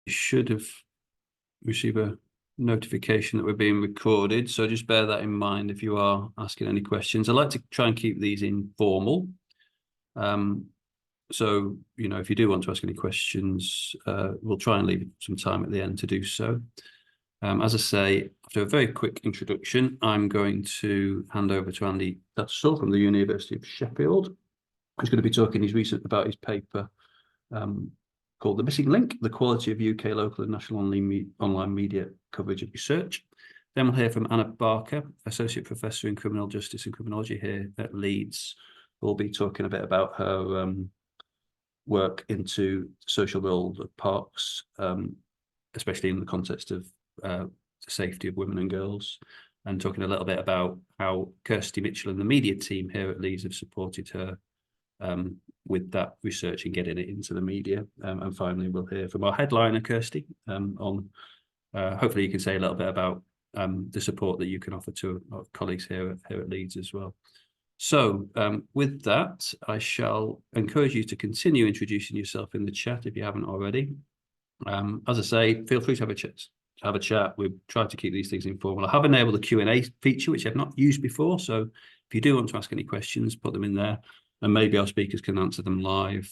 should have received a notification that we're being recorded, so just bear that in mind if you are asking any questions. I like to try and keep these informal. So, if you do want to ask any questions, we'll try and leave some time at the end to do so. As I say, after a very quick introduction, I'm going to hand over to Andy Tattersall from the University of Sheffield, who's going to be talking about his paper called The Missing Link, The Quality of UK Local and National Online Media Coverage and Research. Then we'll hear from Anna Barker, Associate Professor in Criminal Justice and Criminology here at Leeds, who will be talking a bit about her work into the social role of parks, especially in the context of the safety of women and girls, and talking a little bit about how Kersti Mitchell and the media team here at Leeds have supported her with that research and getting it into the media. And finally, we'll hear from our headliner, Kersti, on hopefully you can say a little bit about the support that you can offer to our colleagues here at Leeds as well. So with that, I shall encourage you to continue introducing yourself in the chat if you haven't already. As I say, feel free to have a chat. We've tried to keep these things informal. I have enabled the Q&A feature, which I've not used before. So if you do want to ask any questions, put them in there, and maybe our speakers can answer them live.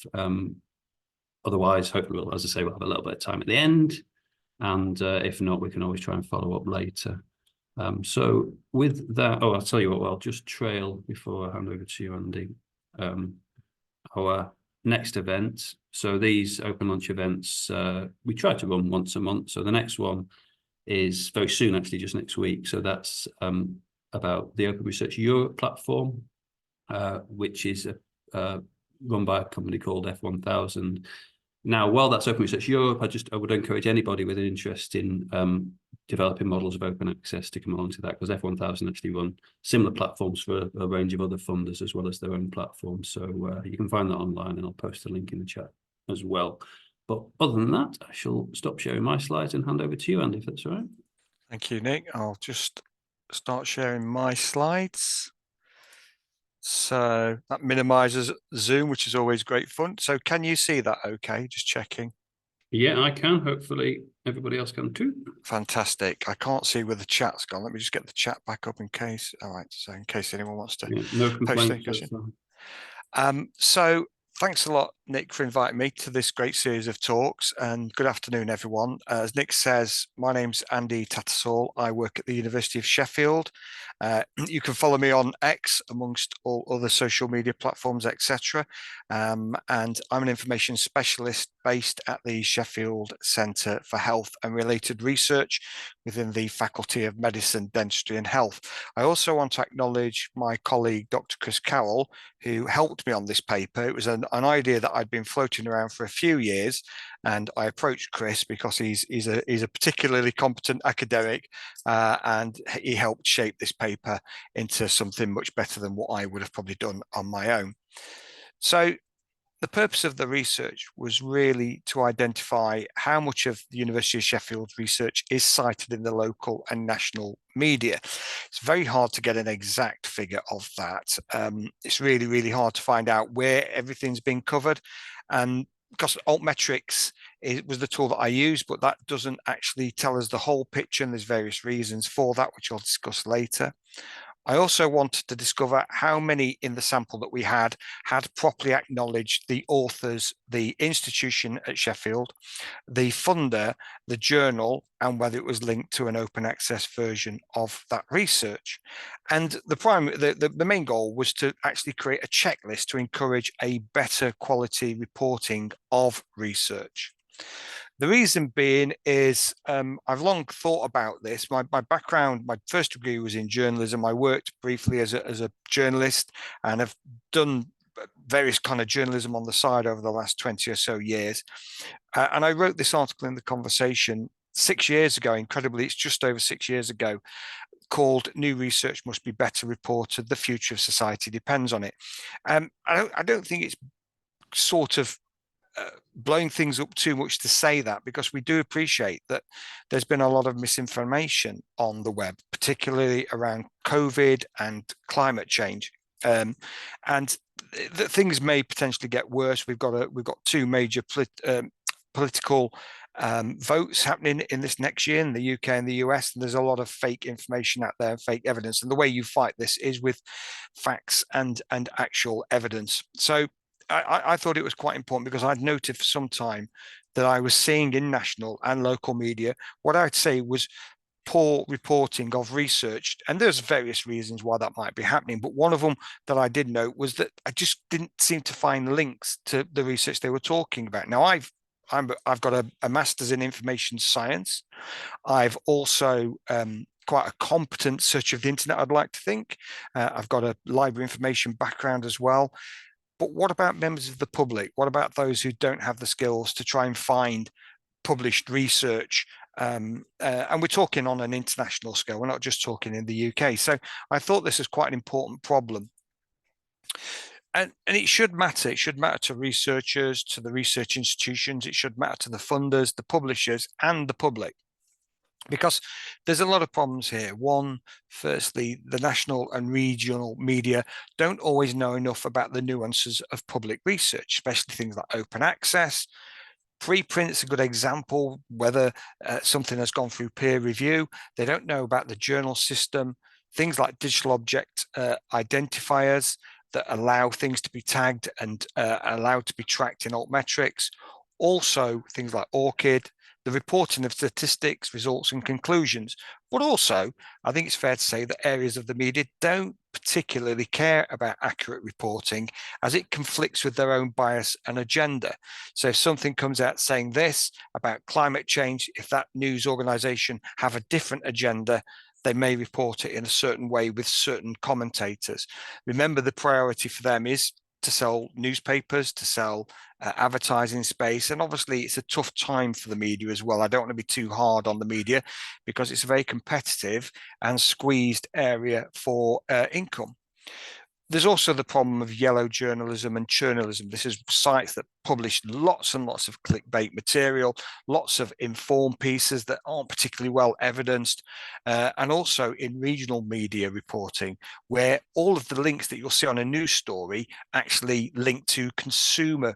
Otherwise, hopefully, as I say, we'll have a little bit of time at the end. And if not, we can always try and follow up later. So with that, I'll tell you what, I'll just trail before I hand over to you, Andy. Our next event. So these open lunch events, we try to run once a month. So the next one is very soon, actually, just next week. So that's about the Open Research Europe platform, which is run by a company called F1000. Now, while that's Open Research Europe, I would encourage anybody with an interest in developing models of open access to come along to that, because F1000 actually run similar platforms for a range of other funders as well as their own platforms. So you can find that online, and I'll post a link in the chat as well. But other than that, I shall stop sharing my slides and hand over to you, Andy, if that's all right. Thank you, Nick. I'll just start sharing my slides. So that minimizes Zoom, which is always great fun. So can you see that okay? Just checking. Yeah, I can. Hopefully everybody else can too. Fantastic. I can't see where the chat's gone. Let me just get the chat back up in case. All right. So in case anyone wants to no post any complaints. question. So thanks a lot, Nick, for inviting me to this great series of talks, and good afternoon, everyone. As Nick says, my name's Andy Tattersall. I work at the University of Sheffield. You can follow me on X, amongst all other social media platforms, etc. And I'm an information specialist based at the Sheffield Centre for Health and Related Research within the Faculty of Medicine, Dentistry and Health. I also want to acknowledge my colleague, Dr. Chris Carroll, who helped me on this paper. It was an idea that I'd been floating around for a few years, and I approached Chris because he's a particularly competent academic, and he helped shape this paper into something much better than what I would have probably done on my own. So the purpose of the research was really to identify how much of the University of Sheffield's research is cited in the local and national media. It's very hard to get an exact figure of that. It's really, really hard to find out where everything's been covered. And because altmetrics was the tool that I used, but that doesn't actually tell us the whole picture, and there's various reasons for that, which I'll discuss later. I also wanted to discover how many in the sample that we had properly acknowledged the authors, the institution at Sheffield, the funder, the journal, and whether it was linked to an open access version of that research. And the main goal was to actually create a checklist to encourage a better quality reporting of research. The reason being is I've long thought about this. My background, my first degree was in journalism. I worked briefly as a journalist, and have done various kind of journalism on the side over the last 20 or so years. And I wrote this article in The Conversation 6 years ago. Incredibly, it's just over 6 years ago, called "New Research Must Be Better Reported. The Future of Society Depends on It." I don't think it's sort of blowing things up too much to say that, because we do appreciate that there's been a lot of misinformation on the web, particularly around COVID and climate change, and things may potentially get worse. We've got two major political votes happening in this next year in the UK and the US, and there's a lot of fake information out there, fake evidence. And the way you fight this is with facts and actual evidence. So I thought it was quite important, because I'd noted for some time that I was seeing in national and local media what I'd say was poor reporting of research, and there's various reasons why that might be happening, but one of them that I did note was that I just didn't seem to find links to the research they were talking about. Now I've got a master's in information science. I've also quite a competent search of the internet, I'd like to think. I've got a library information background as well. But what about members of the public? What about those who don't have the skills to try and find published research? And we're talking on an international scale. We're not just talking in the UK. So I thought this is quite an important problem. And it should matter. It should matter to researchers, to the research institutions. It should matter to the funders, the publishers, and the public, because there's a lot of problems here. One, firstly, the national and regional media don't always know enough about the nuances of public research, especially things like open access. Preprint's a good example, whether something has gone through peer review. They don't know about the journal system, things like digital object identifiers that allow things to be tagged and allowed to be tracked in altmetrics. Also, things like ORCID, the reporting of statistics, results, and conclusions. But also, I think it's fair to say that areas of the media don't particularly care about accurate reporting, as it conflicts with their own bias and agenda. So if something comes out saying this about climate change, if that news organization have a different agenda, they may report it in a certain way with certain commentators. Remember, the priority for them is to sell newspapers, to sell advertising space. And obviously it's a tough time for the media as well. I don't want to be too hard on the media, because it's a very competitive and squeezed area for income. There's also the problem of yellow journalism and churnalism. This is sites that publish lots and lots of clickbait material, lots of informed pieces that aren't particularly well evidenced, and also in regional media reporting, where all of the links that you'll see on a news story actually link to consumer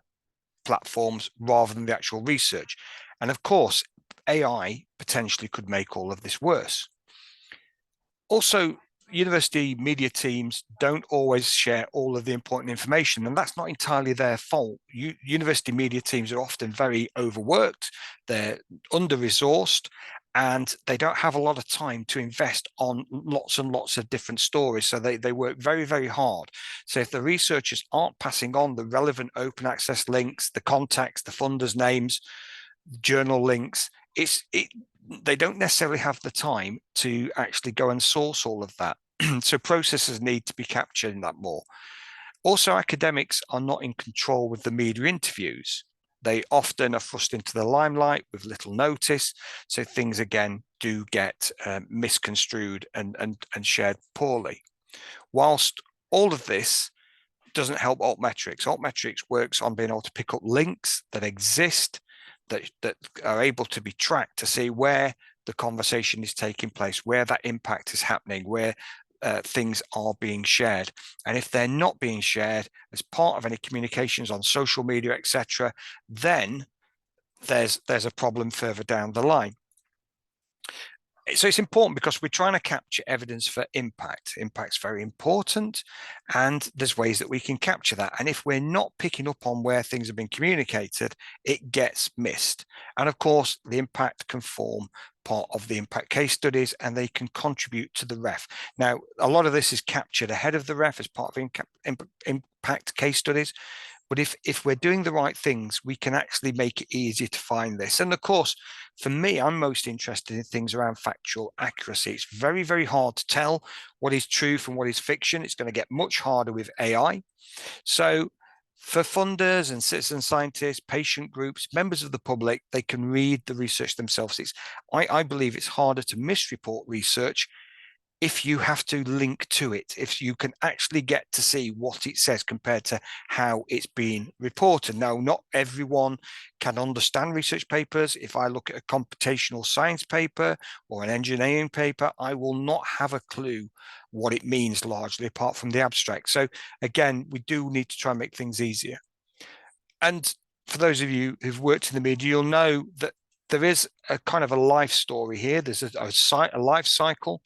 platforms rather than the actual research. And of course, AI potentially could make all of this worse. Also, university media teams don't always share all of the important information, and that's not entirely their fault. University media teams are often very overworked, they're under-resourced, and they don't have a lot of time to invest on lots and lots of different stories. So they work very, very hard. So if the researchers aren't passing on the relevant open access links, the contacts, the funders' names, journal links, they don't necessarily have the time to actually go and source all of that. So processes need to be captured in that more. Also, academics are not in control with the media interviews. They often are thrust into the limelight with little notice. So things, again, do get misconstrued and shared poorly. Whilst all of this doesn't help altmetrics. Altmetrics works on being able to pick up links that exist, that are able to be tracked to see where the conversation is taking place, where that impact is happening, where things are being shared. And if they're not being shared as part of any communications on social media, etc., then there's a problem further down the line. So it's important because we're trying to capture evidence for impact. Impact's very important, and there's ways that we can capture that. And if we're not picking up on where things have been communicated, it gets missed. And of course, the impact can form part of the impact case studies, and they can contribute to the ref. Now, a lot of this is captured ahead of the ref as part of impact case studies. But if we're doing the right things, we can actually make it easier to find this. And of course, for me, I'm most interested in things around factual accuracy. It's very, very hard to tell what is truth and what is fiction. It's going to get much harder with AI. So for funders and citizen scientists, patient groups, members of the public, they can read the research themselves. I believe it's harder to misreport research if you have to link to it, if you can actually get to see what it says compared to how it's being reported. Now, not everyone can understand research papers. If I look at a computational science paper or an engineering paper, I will not have a clue what it means largely, apart from the abstract. So again, we do need to try and make things easier. And for those of you who've worked in the media, you'll know that there is a kind of a life story here. There's a life cycle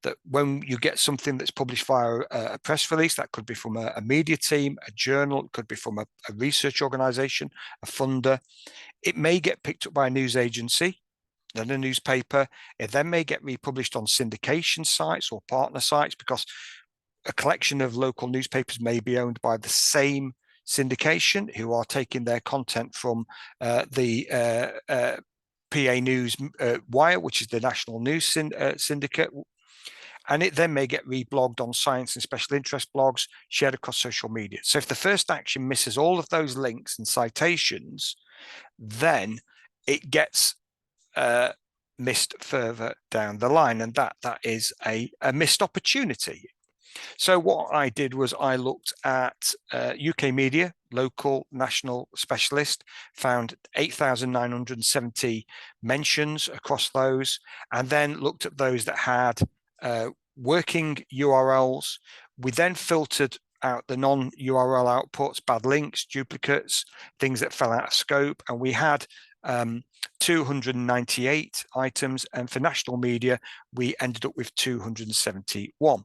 that when you get something that's published via a press release, that could be from a media team, a journal, it could be from a research organization, a funder. It may get picked up by a news agency, then a newspaper. It then may get republished on syndication sites or partner sites, because a collection of local newspapers may be owned by the same syndication who are taking their content from the PA News Wire, which is the national news syndicate. And it then may get reblogged on science and special interest blogs, shared across social media. So if the first action misses all of those links and citations, then it gets missed further down the line, and that is a missed opportunity. So what I did was I looked at UK media, local, national, specialist, found 8,970 mentions across those, and then looked at those that had working URLs. We then filtered out the non-URL outputs, bad links, duplicates, things that fell out of scope, and we had 298 items, and for national media we ended up with 271.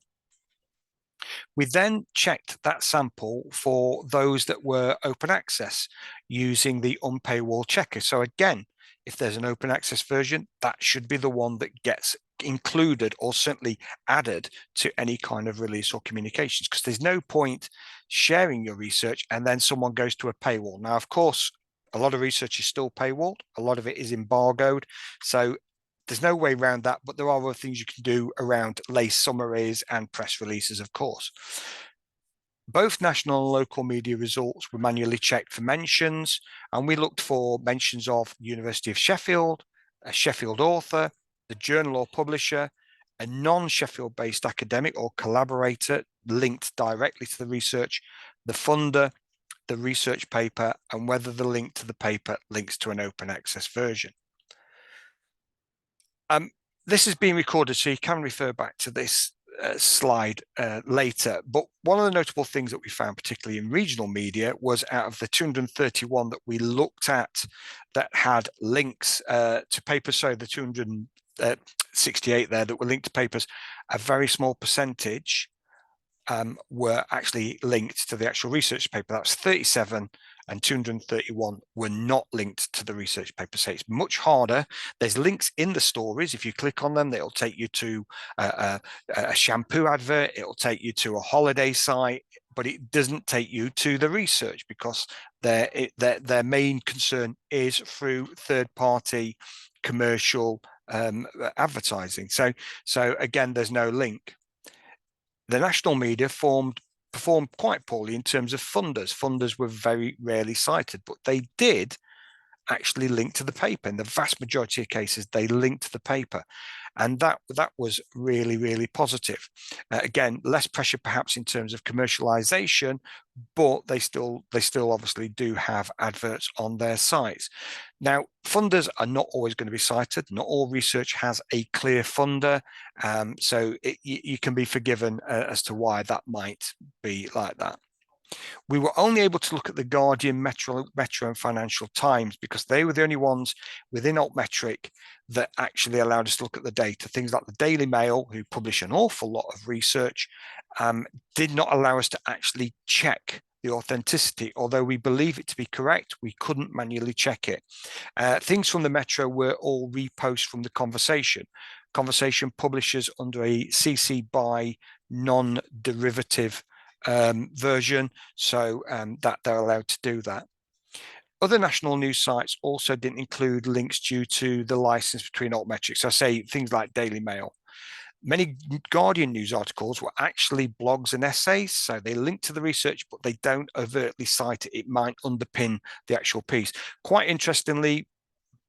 We then checked that sample for those that were open access using the unpaywall checker. So again, if there's an open access version, that should be the one that gets included or certainly added to any kind of release or communications, because there's no point sharing your research and then someone goes to a paywall. Now, of course, a lot of research is still paywalled, a lot of it is embargoed, so there's no way around that, but there are other things you can do around LACE summaries and press releases, of course. Both national and local media results were manually checked for mentions, and we looked for mentions of University of Sheffield, a Sheffield author, the journal or publisher, a non-Sheffield based academic or collaborator linked directly to the research, the funder, the research paper, and whether the link to the paper links to an open access version. This is being recorded, so you can refer back to this slide later. But one of the notable things that we found, particularly in regional media, was out of the 231 that we looked at that had links to papers, so the 268 there that were linked to papers, a very small percentage were actually linked to the actual research paper. That's 37, and 231 were not linked to the research paper. So it's much harder. There's links in the stories. If you click on them, it'll take you to a shampoo advert. It'll take you to a holiday site, but it doesn't take you to the research, because their main concern is through third-party commercial advertising. So again, there's no link. The national media performed quite poorly in terms of funders. Funders were very rarely cited, but they did actually link to the paper. In the vast majority of cases, they linked to the paper. And that was really, really positive. Again, less pressure perhaps in terms of commercialization, but they still obviously do have adverts on their sites. Now, funders are not always going to be cited. Not all research has a clear funder. So you can be forgiven as to why that might be like that. We were only able to look at the Guardian, Metro and Financial Times, because they were the only ones within Altmetric that actually allowed us to look at the data. Things like the Daily Mail, who publish an awful lot of research, did not allow us to actually check the authenticity. Although we believe it to be correct, we couldn't manually check it. Things from the Metro were all reposts from the Conversation. Conversation publishes under a CC BY non-derivative version, so that they're allowed to do that. Other national news sites also didn't include links due to the license between Altmetric. So say things like Daily Mail. Many Guardian news articles were actually blogs and essays, so they link to the research, but they don't overtly cite it. It might underpin the actual piece. Quite interestingly,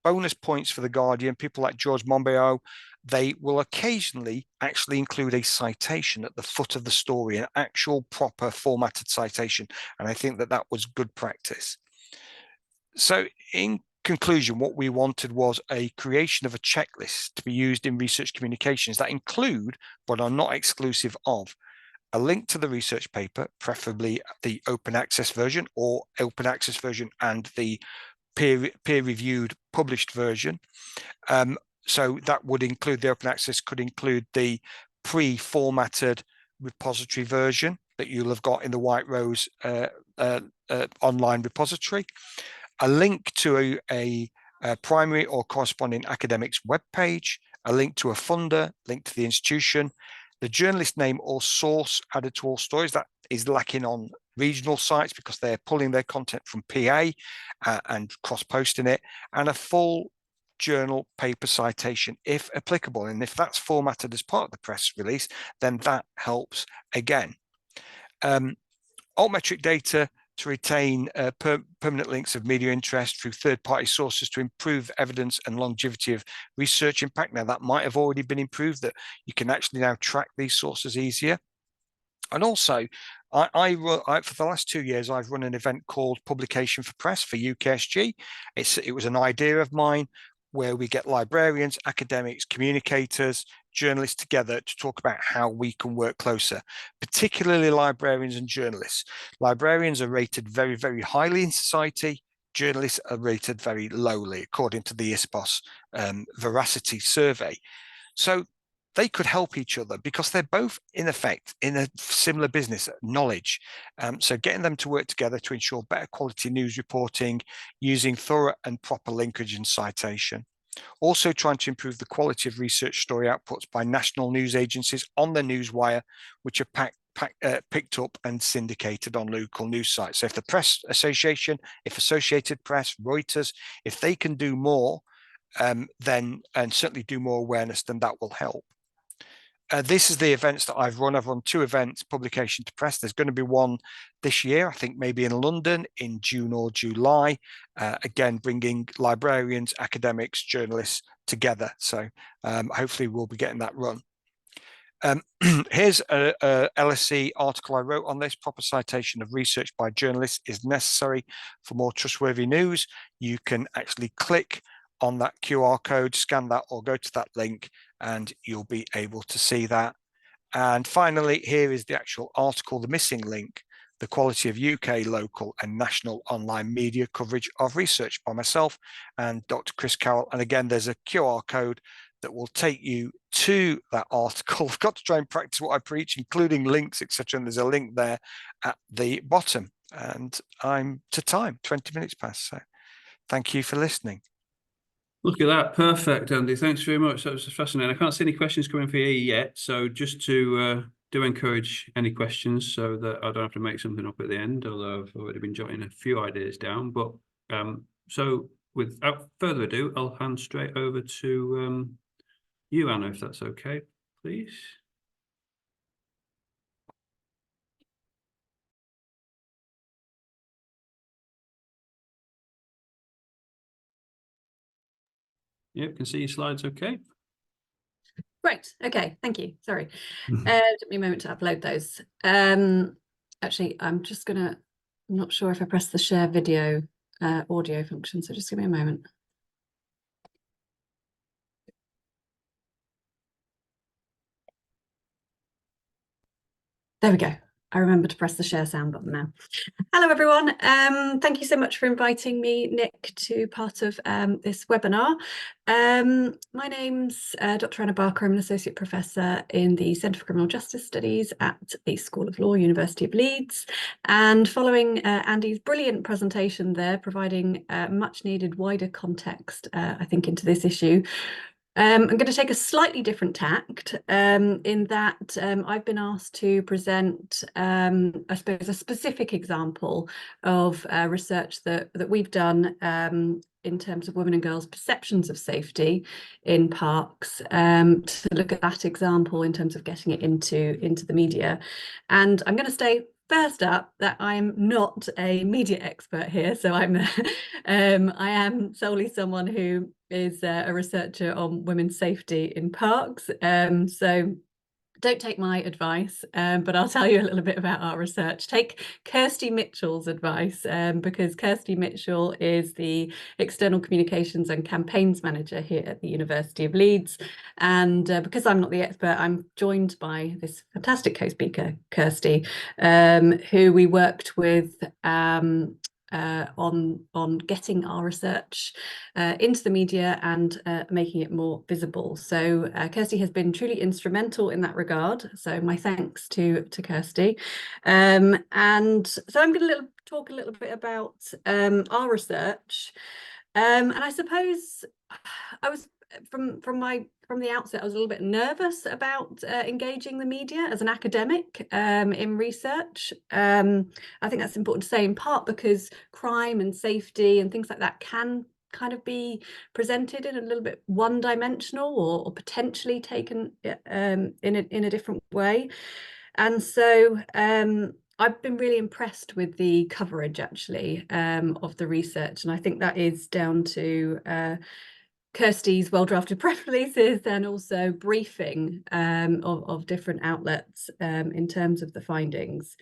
bonus points for the Guardian, people like George Monbiot, they will occasionally actually include a citation at the foot of the story, an actual proper formatted citation. And I think that was good practice. So in conclusion, what we wanted was a creation of a checklist to be used in research communications that include, but are not exclusive of, a link to the research paper, preferably the open access version or open access version and the peer-reviewed published version. So that would include, the open access could include the pre-formatted repository version that you'll have got in the White Rose online repository, a link to a primary or corresponding academic's webpage, a link to a funder, link to the institution, the journalist name or source added to all stories. That is lacking on regional sites because they're pulling their content from PA and cross-posting it, and a full journal paper citation if applicable. And if that's formatted as part of the press release, then that helps again. Altmetric data to retain permanent links of media interest through third-party sources to improve evidence and longevity of research impact. Now, that might have already been improved, that you can actually now track these sources easier. And also, for the last 2 years, I've run an event called Publication for Press for UKSG. It was an idea of mine where we get librarians, academics, communicators, journalists together to talk about how we can work closer, particularly librarians and journalists. Librarians are rated very, very highly in society. Journalists are rated very lowly, according to the ISPOS Veracity survey. So they could help each other because they're both, in effect, in a similar business, knowledge. So getting them to work together to ensure better quality news reporting, using thorough and proper linkage and citation. Also trying to improve the quality of research story outputs by national news agencies on the newswire, which are picked up and syndicated on local news sites. So if the Press Association, if Associated Press, Reuters, if they can do more, then, and certainly do more awareness, then that will help. This is the events that I've run. I've run 2 events, publication to press. There's going to be one this year, I think maybe in London in June or July, again, bringing librarians, academics, journalists together. So hopefully we'll be getting that run. Here's a LSE article I wrote on this. Proper citation of research by journalists is necessary for more trustworthy news. You can actually click on that QR code, scan that, or go to that link, and you'll be able to see that. And finally, here is the actual article, the missing link, the quality of UK, local and national online media coverage of research by myself and Dr. Chris Carroll. And again, there's a QR code that will take you to that article. I've got to try and practice what I preach, including links, etc. And there's a link there at the bottom. And I'm to time, 20 minutes past. So thank you for listening. Look at that. Perfect, Andy. Thanks very much. That was fascinating. I can't see any questions coming for you yet. So just to do encourage any questions so that I don't have to make something up at the end, although I've already been jotting a few ideas down. But so without further ado, I'll hand straight over to you, Anna, if that's okay, please. Yep, can see your slides okay. Right, okay, thank you. Sorry. Took me a moment to upload those. Actually, I'm not sure if I pressed the share video audio function, so just give me a moment. There we go. I remember to press the share sound button now. Hello, everyone. Thank you so much for inviting me, Nick, to part of this webinar. My name's Dr. Anna Barker. I'm an Associate Professor in the Centre for Criminal Justice Studies at the School of Law, University of Leeds. And following Andy's brilliant presentation there, providing much needed wider context, I think, into this issue, I'm going to take a slightly different tact in that I've been asked to present, I suppose, a specific example of research that we've done in terms of women and girls' perceptions of safety in parks, to look at that example in terms of getting it into the media. And I'm going to say first up that I'm not a media expert here, so I am solely someone who is a researcher on women's safety in parks. So don't take my advice, but I'll tell you a little bit about our research. Take Kersti Mitchell's advice, because Kersti Mitchell is the External Communications and Campaigns Manager here at the University of Leeds. And because I'm not the expert, I'm joined by this fantastic co-speaker, Kersti, who we worked with on getting our research into the media and making it more visible. So Kersti has been truly instrumental in that regard. So my thanks to Kersti. And so I'm going to talk a little bit about our research. And I suppose I was from the outset, I was a little bit nervous about engaging the media as an academic in research. I think that's important to say, in part because crime and safety and things like that can kind of be presented in a little bit one-dimensional or potentially taken in a different way. And so I've been really impressed with the coverage, actually, of the research, and I think that is down to Kersti's well-drafted press releases and also briefing of different outlets in terms of the findings.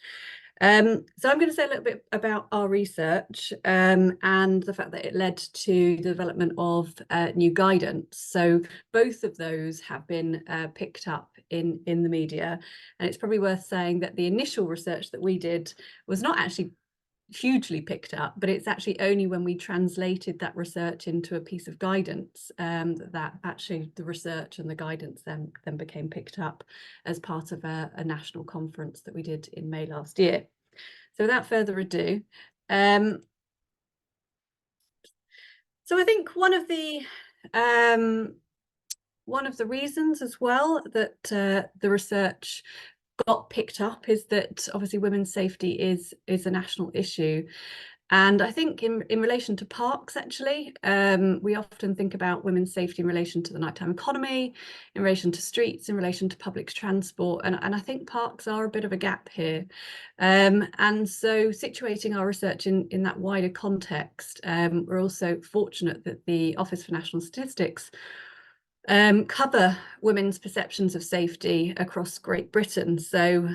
So I'm going to say a little bit about our research and the fact that it led to the development of new guidance. So both of those have been picked up in the media, and it's probably worth saying that the initial research that we did was not actually hugely picked up, but it's actually only when we translated that research into a piece of guidance that actually the research and the guidance then became picked up as part of a national conference that we did in May last year. So without further ado, so I think one of the reasons as well that the research got picked up is that obviously women's safety is a national issue. And I think in relation to parks, actually, we often think about women's safety in relation to the nighttime economy, in relation to streets, in relation to public transport. And I think parks are a bit of a gap here. And so situating our research in that wider context, we're also fortunate that the Office for National Statistics cover women's perceptions of safety across Great Britain. So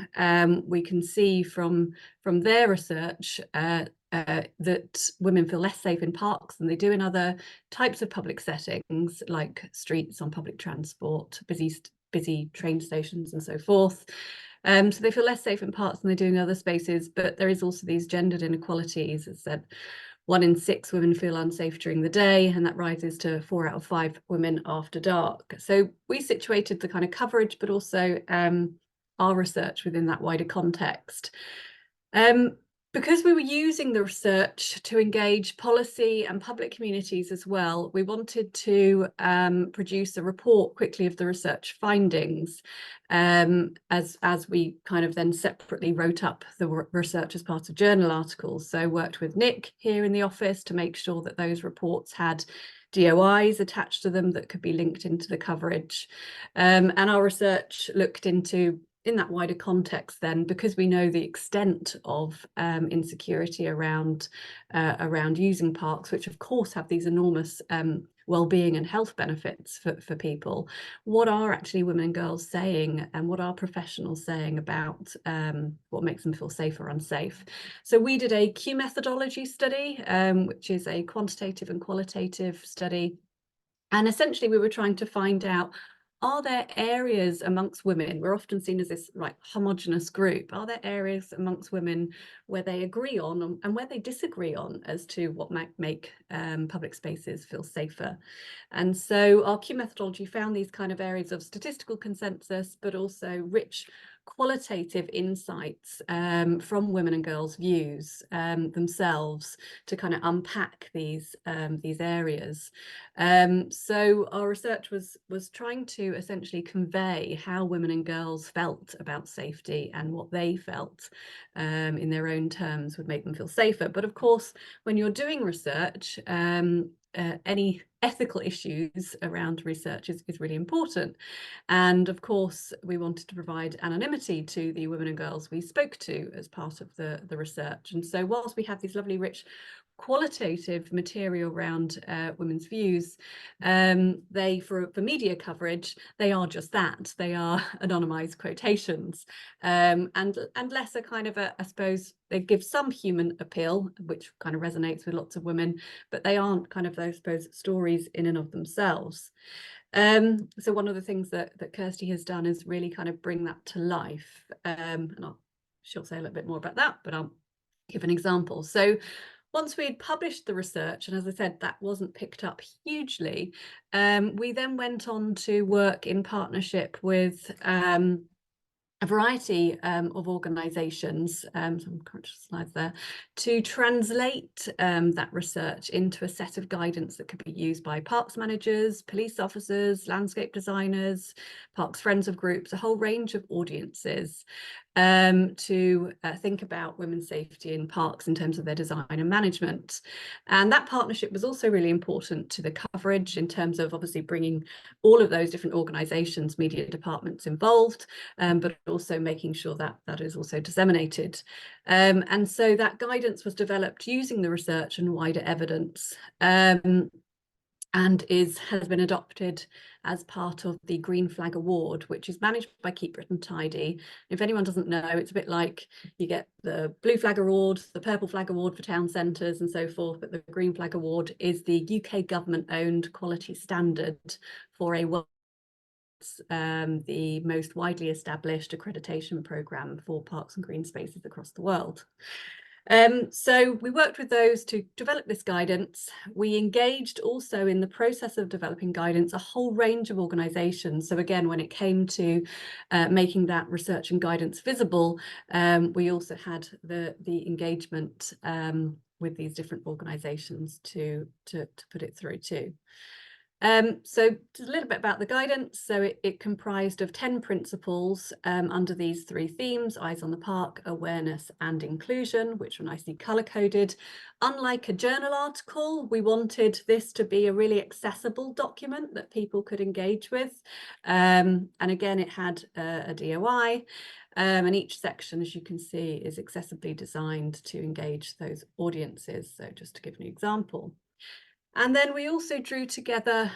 we can see from their research that women feel less safe in parks than they do in other types of public settings, like streets, on public transport, busy train stations and so forth. So they feel less safe in parks than they do in other spaces, but there is also these gendered inequalities. As said, 1 in 6 women feel unsafe during the day, and that rises to 4 out of 5 women after dark. So we situated the kind of coverage, but also our research within that wider context. Because we were using the research to engage policy and public communities as well, we wanted to produce a report quickly of the research findings as we kind of then separately wrote up the research as part of journal articles. So worked with Nick here in the office to make sure that those reports had DOIs attached to them that could be linked into the coverage. And our research looked into, in that wider context then, because we know the extent of insecurity around using parks, which of course have these enormous well-being and health benefits for people, what are actually women and girls saying, and what are professionals saying about what makes them feel safe or unsafe? So we did a Q methodology study, which is a quantitative and qualitative study. And essentially we were trying to find out, are there areas amongst women, we're often seen as this like homogenous group, are there areas amongst women where they agree on and where they disagree on as to what might make public spaces feel safer? And so our Q methodology found these kind of areas of statistical consensus, but also rich qualitative insights from women and girls' views themselves to kind of unpack these areas. So our research was trying to essentially convey how women and girls felt about safety and what they felt in their own terms would make them feel safer. But of course, when you're doing research, any ethical issues around research is really important. And of course, we wanted to provide anonymity to the women and girls we spoke to as part of the research. And so whilst we have these lovely, rich qualitative material around women's views, they for media coverage, they are just that, they are anonymized quotations, and less a kind of I suppose they give some human appeal, which kind of resonates with lots of women, but they aren't kind of those, I suppose, stories in and of themselves. So one of the things that Kersti has done is really kind of bring that to life, and she'll say a little bit more about that, but I'll give an example. So once we'd published the research, and as I said, that wasn't picked up hugely, we then went on to work in partnership with a variety of organisations, some conscious slides there, to translate that research into a set of guidance that could be used by parks managers, police officers, landscape designers, parks friends of groups, a whole range of audiences, to think about women's safety in parks in terms of their design and management. And that partnership was also really important to the coverage in terms of obviously bringing all of those different organisations, media departments involved, but also making sure that that is also disseminated. And so that guidance was developed using the research and wider evidence, and has been adopted as part of the Green Flag Award, which is managed by Keep Britain Tidy. If anyone doesn't know, it's a bit like you get the Blue Flag Award, the Purple Flag Award for town centres and so forth, but the Green Flag Award is the UK government-owned quality standard for the most widely established accreditation programme for parks and green spaces across the world. So we worked with those to develop this guidance. We engaged also in the process of developing guidance a whole range of organisations. So again, when it came to making that research and guidance visible, we also had the engagement with these different organisations to put it through too. So just a little bit about the guidance. So it comprised of 10 principles under these 3 themes: eyes on the park, awareness and inclusion, which were nicely colour coded. Unlike a journal article, we wanted this to be a really accessible document that people could engage with. And again, it had a DOI. And each section, as you can see, is accessibly designed to engage those audiences. So just to give an example. And then we also drew together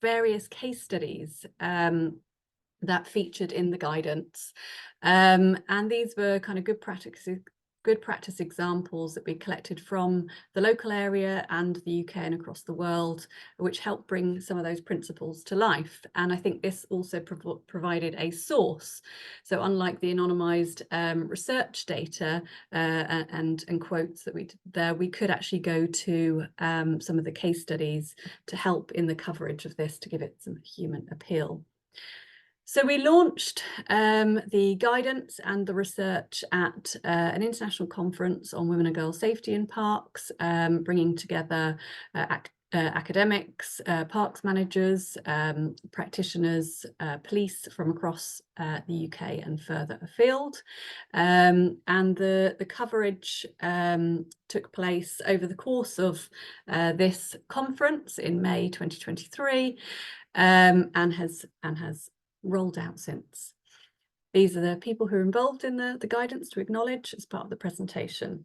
various case studies that featured in the guidance. And these were kind of good practice examples that we collected from the local area and the UK and across the world, which helped bring some of those principles to life. And I think this also provided a source. So unlike the anonymised research data and quotes that we could actually go to some of the case studies to help in the coverage of this, to give it some human appeal. So we launched the guidance and the research at an international conference on women and girls safety in parks, bringing together academics, parks managers, practitioners, police from across the UK and further afield. And the coverage took place over the course of this conference in May 2023, and has rolled out since. These are the people who are involved in the guidance to acknowledge as part of the presentation.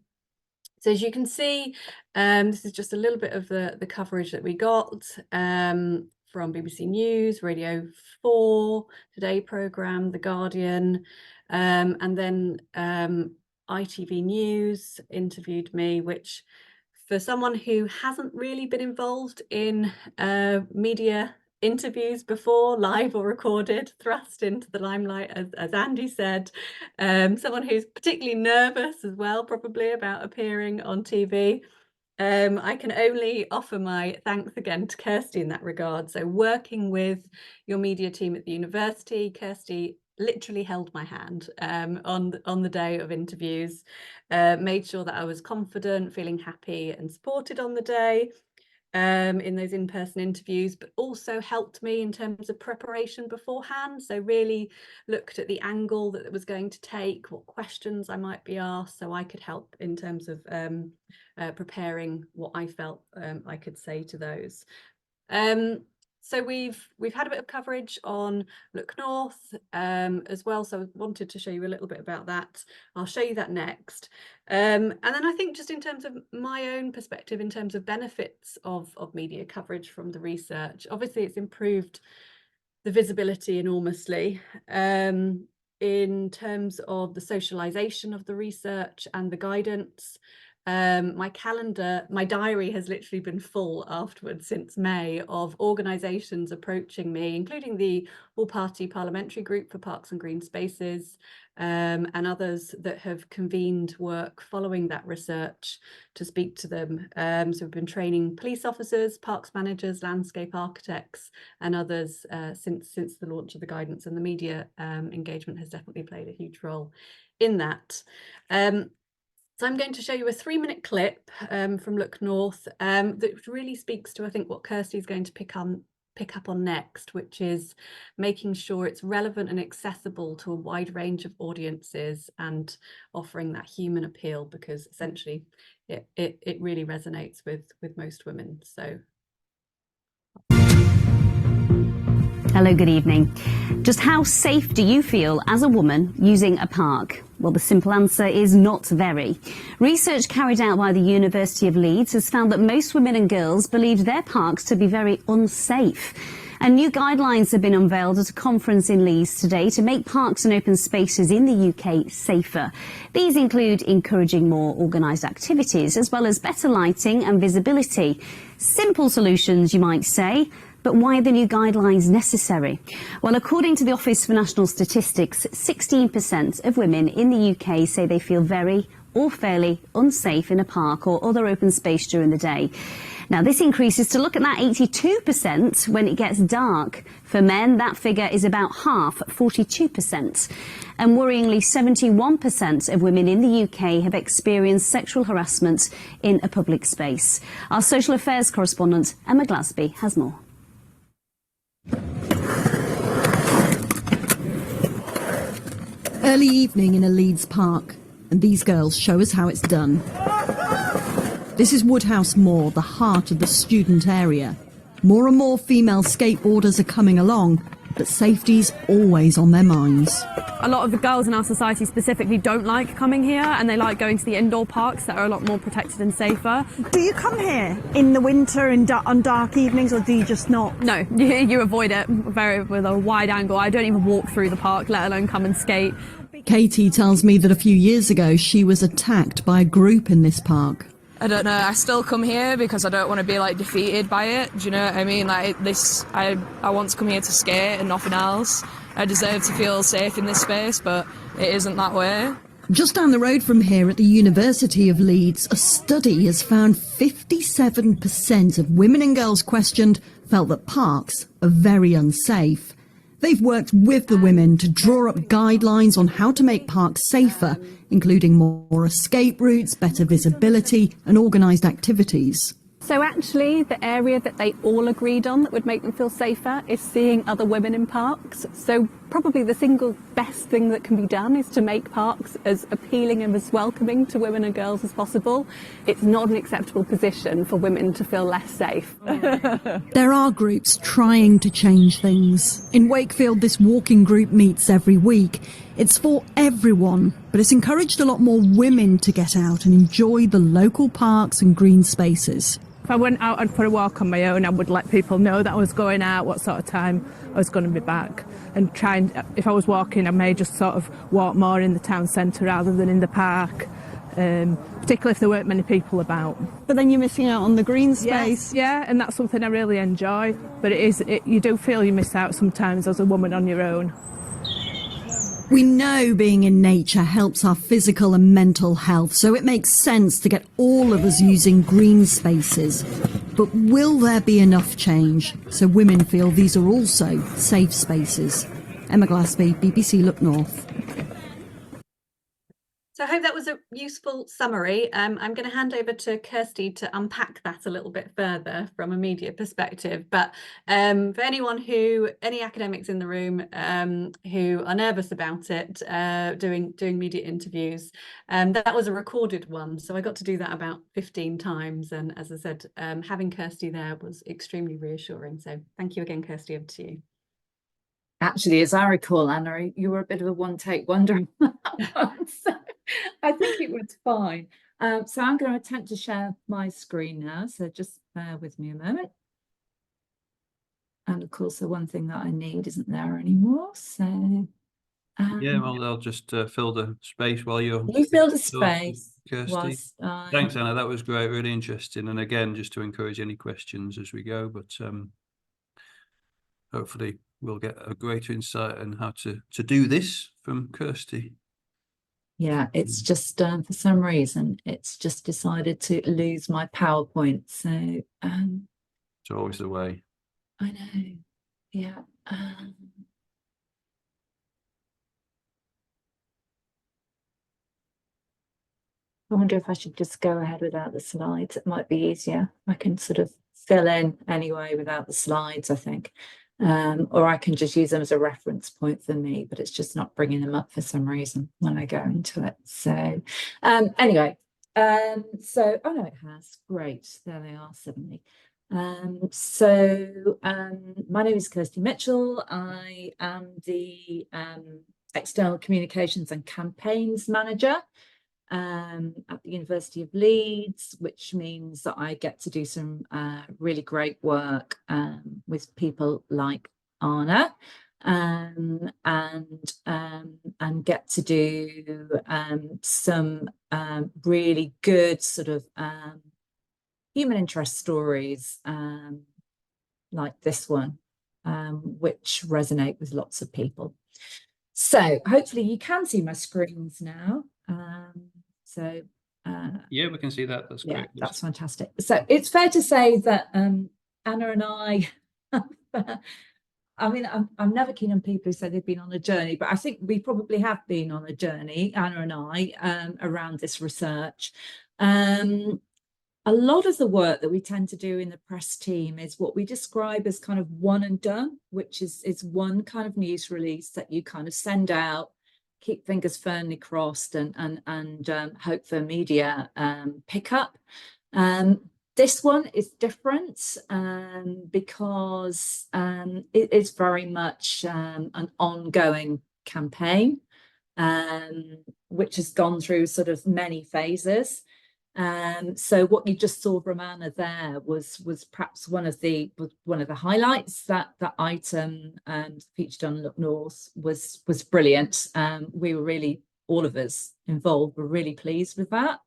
So as you can see, this is just a little bit of the coverage that we got from BBC News, Radio 4, Today programme, The Guardian, and then ITV News interviewed me, which for someone who hasn't really been involved in media interviews before, live or recorded, thrust into the limelight, as Andy said, someone who's particularly nervous as well, probably, about appearing on TV. I can only offer my thanks again to Kersti in that regard. So working with your media team at the university, Kersti literally held my hand on the day of interviews, made sure that I was confident, feeling happy and supported on the day in those in-person interviews, but also helped me in terms of preparation beforehand. So really looked at the angle that it was going to take, what questions I might be asked, so I could help in terms of preparing what I felt I could say to those. So we've had a bit of coverage on Look North as well, so I wanted to show you a little bit about that. I'll show you that next. And then I think just in terms of my own perspective, in terms of benefits of media coverage from the research, obviously it's improved the visibility enormously in terms of the socialisation of the research and the guidance. my calendar, my diary has literally been full afterwards since May of organisations approaching me, including the all-party parliamentary group for Parks and Green Spaces, and others that have convened work following that research to speak to them. So we've been training police officers, parks managers, landscape architects, and others since the launch of the guidance, and the media engagement has definitely played a huge role in that. So I'm going to show you a 3-minute clip from Look North that really speaks to, I think, what Kersti is going to pick up on next, which is making sure it's relevant and accessible to a wide range of audiences and offering that human appeal, because essentially it really resonates with most women. So. Hello, good evening. Just how safe do you feel as a woman using a park? Well, the simple answer is not very. Research carried out by the University of Leeds has found that most women and girls believe their parks to be very unsafe. And new guidelines have been unveiled at a conference in Leeds today to make parks and open spaces in the UK safer. These include encouraging more organised activities, as well as better lighting and visibility. Simple solutions, you might say. But why are the new guidelines necessary? Well, according to the Office for National Statistics, 16% of women in the UK say they feel very or fairly unsafe in a park or other open space during the day. Now, this increases to look at that 82% when it gets dark. For men, that figure is about half, 42%. And worryingly, 71% of women in the UK have experienced sexual harassment in a public space. Our social affairs correspondent, Emma Glasby, has more. Early evening in a Leeds park, and these girls show us how it's done. This is Woodhouse Moor, the heart of the student area. More and more female skateboarders are coming along, but safety's always on their minds. A lot of the girls in our society specifically don't like coming here, and they like going to the indoor parks that are a lot more protected and safer. Do you come here in the winter and on dark evenings, or do you just not? No, you avoid it with a wide angle. I don't even walk through the park, let alone come and skate. Katie tells me that a few years ago she was attacked by a group in this park. I don't know, I still come here because I don't want to be like defeated by it, do you know what I mean? Like this, I want to come here to skate and nothing else. I deserve to feel safe in this space, but it isn't that way. Just down the road from here at the University of Leeds, a study has found 57% of women and girls questioned felt that parks are very unsafe. They've worked with the women to draw up guidelines on how to make parks safer, including more escape routes, better visibility and organised activities. So actually, the area that they all agreed on that would make them feel safer is seeing other women in parks. So probably the single best thing that can be done is to make parks as appealing and as welcoming to women and girls as possible. It's not an acceptable position for women to feel less safe. There are groups trying to change things. In Wakefield, this walking group meets every week. It's for everyone, but it's encouraged a lot more women to get out and enjoy the local parks and green spaces. If I went out and for a walk on my own, I would let people know that I was going out, what sort of time I was going to be back, and try and, if I was walking, I may just sort of walk more in the town centre rather than in the park, particularly if there weren't many people about. But then you're missing out on the green space. Yes, yeah, and that's something I really enjoy, but you do feel you miss out sometimes as a woman on your own. We know being in nature helps our physical and mental health, so it makes sense to get all of us using green spaces. But will there be enough change so women feel these are also safe spaces? Emma Glasby, BBC Look North. So I hope that was a useful summary. I'm going to hand over to Kersti to unpack that a little bit further from a media perspective. But for any academics in the room who are nervous about it, doing media interviews, that was a recorded one. So I got to do that about 15 times. And as I said, having Kersti there was extremely reassuring. So thank you again, Kersti, over to you. Actually, as I recall, Anna, you were a bit of a one-take wonder on that one, so I think it was fine. So I'm going to attempt to share my screen now, so just bear with me a moment. And of course, the one thing that I need isn't there anymore, so... yeah, well, I'll just fill the space while you're... You fill the space. Kirsty. whilst Thanks, Anna. That was great, really interesting. And again, just to encourage any questions as we go, but hopefully we'll get a greater insight on how to do this from Kirsty. yeah, it's just for some reason it's just decided to lose my PowerPoint. So It's always the way. I know. Yeah. I wonder if I should just go ahead without the slides. It might be easier. I can sort of fill in anyway without the slides, I think. Or I can just use them as a reference point for me, but it's just not bringing them up for some reason when I go into it. So anyway, oh no, it has. Great. There they are suddenly. My name is Kersti Mitchell. I am the External Communications and Campaigns Manager at the University of Leeds, which means that I get to do some really great work with people like Anna, and get to do some really good sort of human interest stories like this one, which resonate with lots of people. So hopefully you can see my screens now. Yeah, we can see that. That's great. Yeah, that's fantastic. So it's fair to say that Anna and I, I mean, I'm never keen on people who say they've been on a journey, but I think we probably have been on a journey, Anna and I, around this research. A lot of the work that we tend to do in the press team is what we describe as kind of one and done, which is one kind of news release that you kind of send out, keep fingers firmly crossed, and hope for media pickup. This one is different because it is very much an ongoing campaign, which has gone through sort of many phases. So what you just saw from Anna there was perhaps one of the highlights. That item featured on Look North was brilliant. We were really, all of us involved were really pleased with that.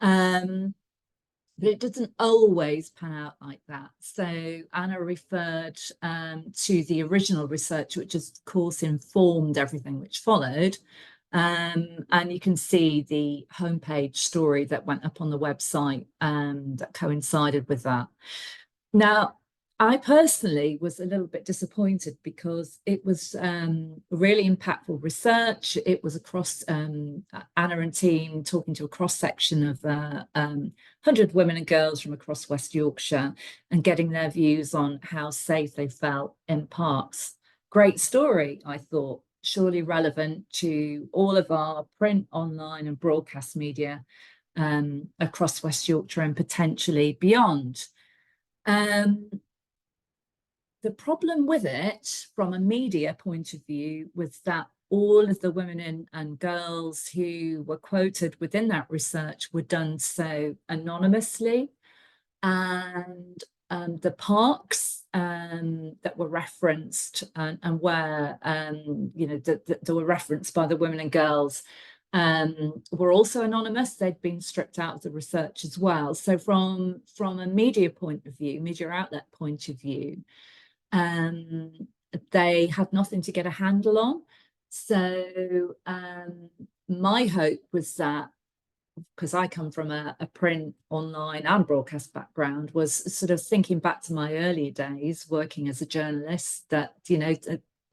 But it doesn't always pan out like that. So Anna referred to the original research, which of course informed everything which followed. And you can see the homepage story that went up on the website that coincided with that. Now, I personally was a little bit disappointed because it was really impactful research. It was across Anna and team talking to a cross-section of 100 women and girls from across West Yorkshire and getting their views on how safe they felt in parks. Great story, I thought. Surely relevant to all of our print, online and broadcast media across West Yorkshire and potentially beyond. The problem with it from a media point of view was that all of the women and girls who were quoted within that research were done so anonymously, and the parks that were referenced and where that were referenced by the women and girls were also anonymous. They'd been stripped out of the research as well. So from a media point of view, media outlet point of view, they had nothing to get a handle on. So my hope was that, because I come from a print, online and broadcast background, was sort of thinking back to my earlier days working as a journalist, that, you know,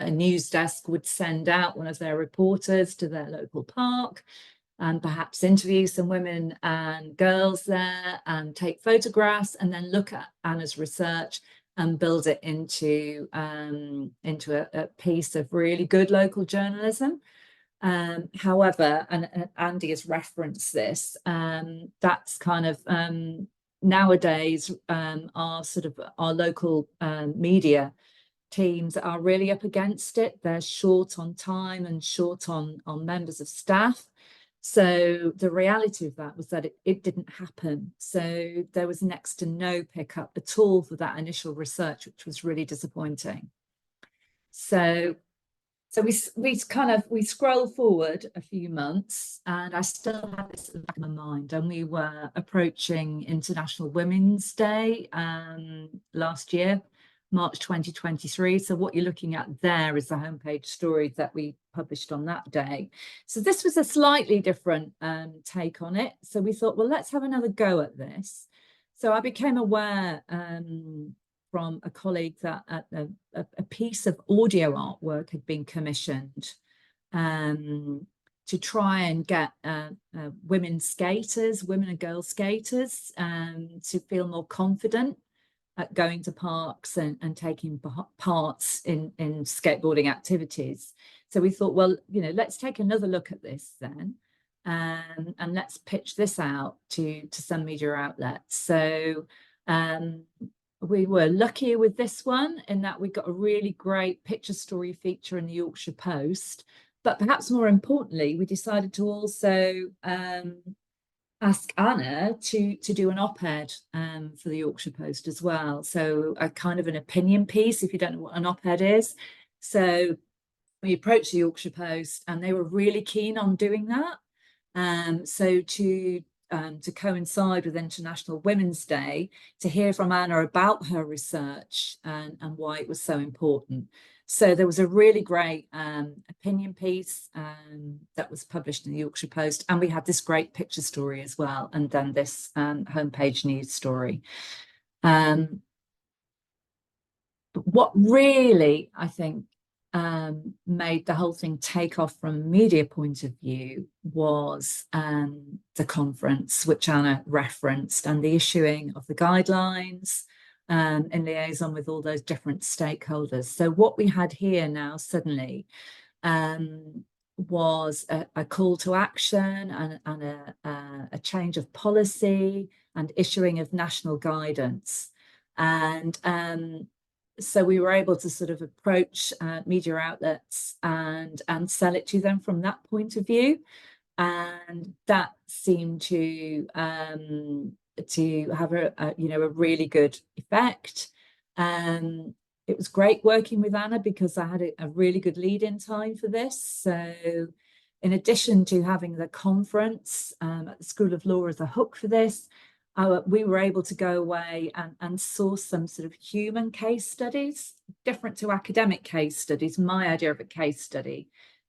a news desk would send out one of their reporters to their local park and perhaps interview some women and girls there and take photographs and then look at Anna's research and build it into a piece of really good local journalism. However, and Andy has referenced this, that's kind of nowadays our local media teams are really up against it. They're short on time and short on members of staff. So the reality of that was that it didn't happen. So there was next to no pickup at all for that initial research, which was really disappointing. So So we scroll forward a few months, and I still have this in the back of my mind. And we were approaching International Women's Day last year, March 2023. So what you're looking at there is the homepage story that we published on that day. So this was a slightly different take on it. So we thought, well, let's have another go at this. So I became aware from a colleague that a piece of audio artwork had been commissioned to try and get women and girl skaters to feel more confident at going to parks and taking parts in skateboarding activities. So we thought, well, let's take another look at this then, and let's pitch this out to some media outlets. So we were lucky with this one in that we got a really great picture story feature in the Yorkshire Post. But perhaps more importantly, we decided to also ask Anna to do an op-ed for the Yorkshire Post as well. So a kind of an opinion piece, if you don't know what an op-ed is. So we approached the Yorkshire Post and they were really keen on doing that. So to coincide with International Women's Day, to hear from Anna about her research and why it was so important. So there was a really great opinion piece that was published in the Yorkshire Post, and we had this great picture story as well, and then this homepage news story. What really, I think, made the whole thing take off from a media point of view was the conference, which Anna referenced, and the issuing of the guidelines in liaison with all those different stakeholders. So what we had here now suddenly was a call to action and a change of policy and issuing of national guidance. And so we were able to sort of approach media outlets and sell it to them from that point of view, and that seemed to have a really good effect. It was great working with Anna because I had a really good lead-in time for this. So in addition to having the conference at the School of Law as a hook for this, we were able to go away and source some sort of human case studies, different to academic case studies. My idea of a case study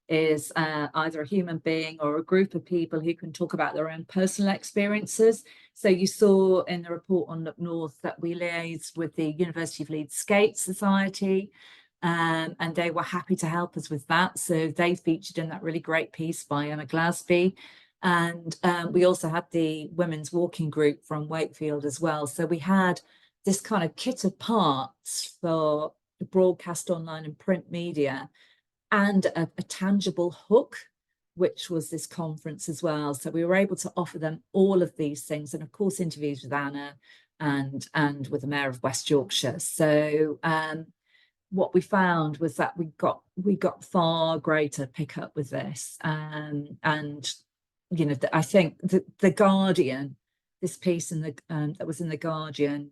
is either a human being or a group of people who can talk about their own personal experiences. So you saw in the report on Look North that we liaised with the University of Leeds Skate Society, and they were happy to help us with that. So they featured in that really great piece by Emma Glasby. And we also had the Women's Walking Group from Wakefield as well. So we had this kind of kit of parts for the broadcast, online and print media, and a tangible hook, which was this conference as well. So we were able to offer them all of these things, and of course interviews with Anna and with the Mayor of West Yorkshire. So what we found was that we got far greater pickup with this, and I think the Guardian, this piece in the that was in the Guardian,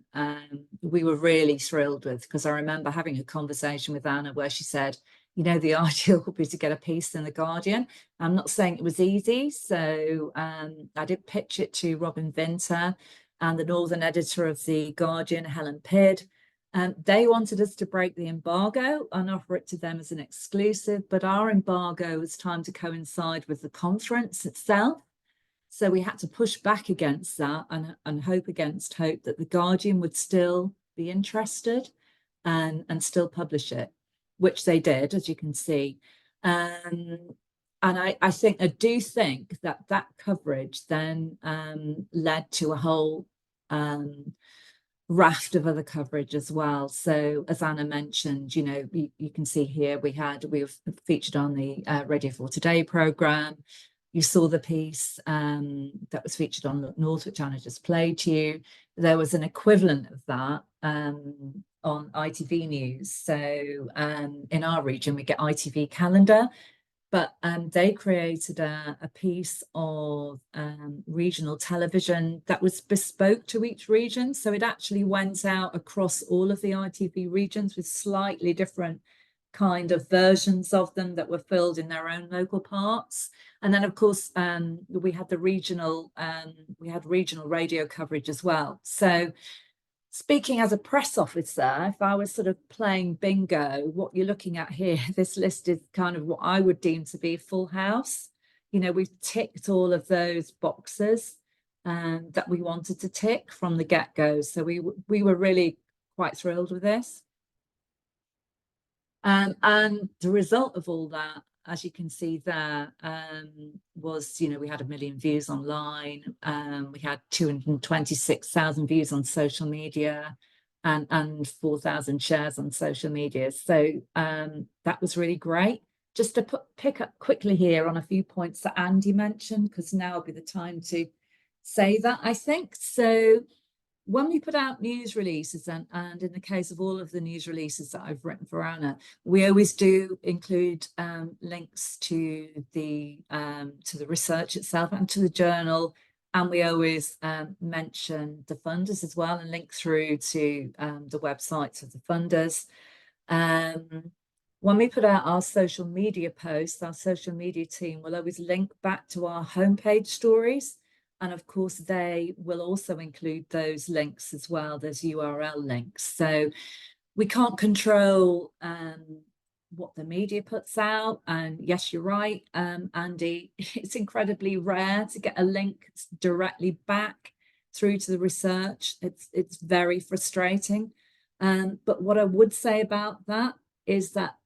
we were really thrilled with, because I remember having a conversation with Anna where she said, the ideal would be to get a piece in the Guardian. I'm not saying it was easy, so I did pitch it to Robin Vinter and the Northern editor of the Guardian, Helen Pidd. They wanted us to break the embargo and offer it to them as an exclusive, but our embargo was timed to coincide with the conference itself. So we had to push back against that and hope against hope that the Guardian would still be interested and still publish it, which they did, as you can see. And I do think that coverage then led to a whole raft of other coverage as well. So as Anna mentioned, you can see here we were featured on the Radio 4 Today programme. You saw the piece that was featured on Look North, which Anna just played to you. There was an equivalent of that on ITV News. So in our region, we get ITV Calendar, but they created a piece of regional television that was bespoke to each region. So it actually went out across all of the ITV regions with slightly different kind of versions of them that were filled in their own local parts. And then, of course, we had the regional, regional radio coverage as well. So speaking as a press officer, if I was sort of playing bingo, what you're looking at here, this list is kind of what I would deem to be full house. You know, we've ticked all of those boxes that we wanted to tick from the get-go. So we were really quite thrilled with this. And the result of all that, as you can see there, was, you know, we had 1 million views online, we had 226,000 views on social media, and 4,000 shares on social media. So that was really great. Just to pick up quickly here on a few points that Andy mentioned, because now will be the time to say that, I think. So when we put out news releases, and in the case of all of the news releases that I've written for Anna, we always do include links to the research itself and to the journal, and we always mention the funders as well and link through to the websites of the funders. When we put out our social media posts, our social media team will always link back to our homepage stories. And of course, they will also include those links as well, those URL links. So we can't control what the media puts out. And yes, you're right, Andy, it's incredibly rare to get a link directly back through to the research. It's very frustrating. But what I would say about that is that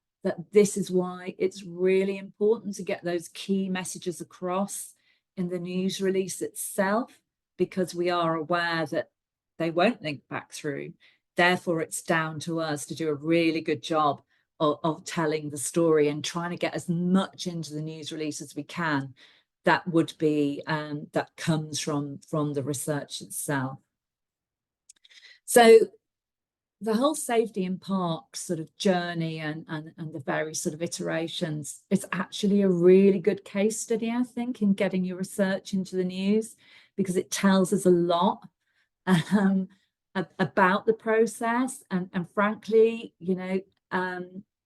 this is why it's really important to get those key messages across in the news release itself, because we are aware that they won't link back through. Therefore, it's down to us to do a really good job of telling the story and trying to get as much into the news release as we can. That would be that comes from the research itself. So the whole safety in parks sort of journey and the various sort of iterations, it's actually a really good case study, I think, in getting your research into the news, because it tells us a lot about the process. And frankly, you know,